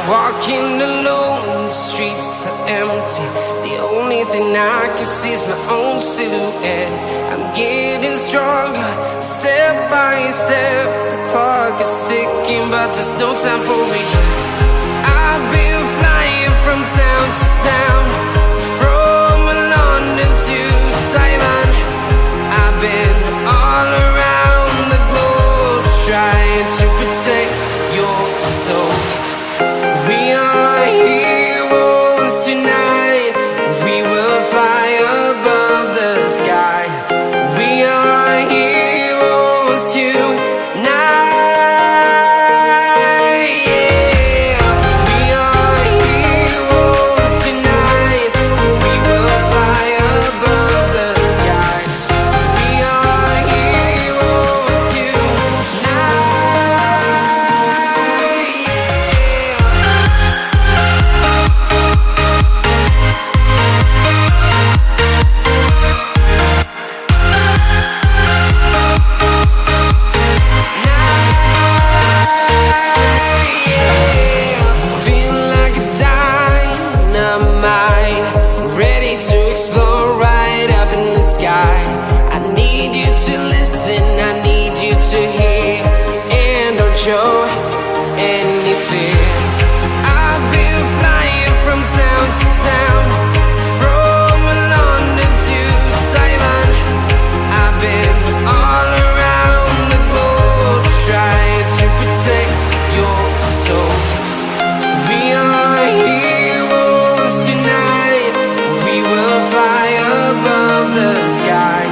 Walking alone, the streets are empty. The only thing I can see is my own silhouette. I'm getting stronger, step by step. The clock is ticking, but there's no time for regrets. I've been flying from town to town, from London to Taiwan. I've been all around the globe, trying to protect your soul. We are heroes tonight. We will fly above the sky. We are heroes tonight. Yeah. We are heroes tonight. We will fly above the sky. We are heroes tonight. I need you to hear and don't show any fear. I've been flying from town to town, from London to Taiwan. I've been all around the globe, trying to protect your soul. We are heroes tonight. We will fly above the sky.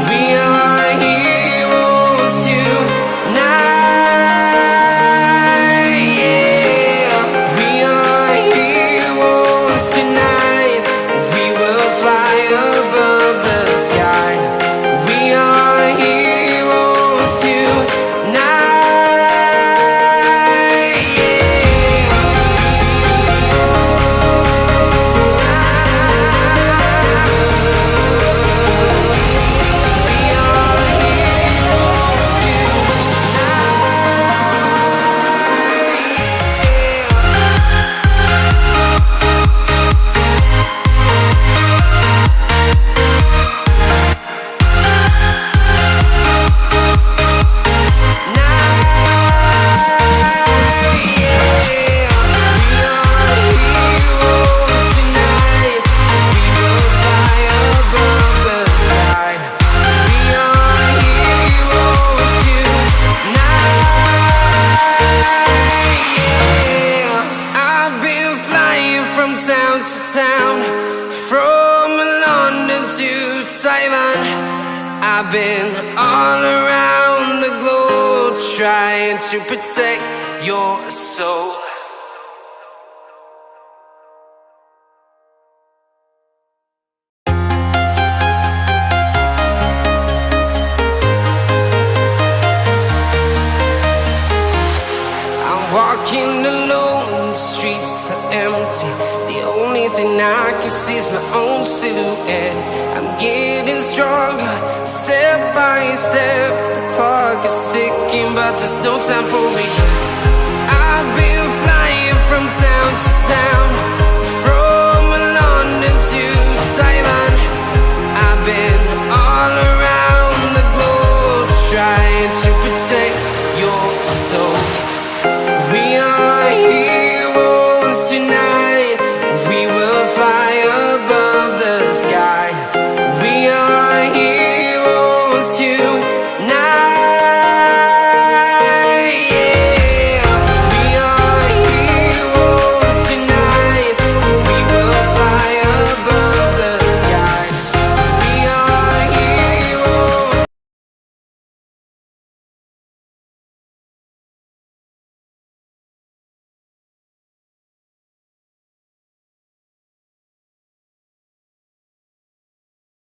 We are heroes tonight. Yeah. We are heroes tonight. We will fly above the sky. We are heroes tonight. From town to town, from London to Taiwan. I've been all around the globe, trying to protect your soul. I'm walking alone, the streets are empty. The only thing I can see is my own silhouette. I'm getting stronger, step by step. The clock is ticking, but there's no time for regrets. I've been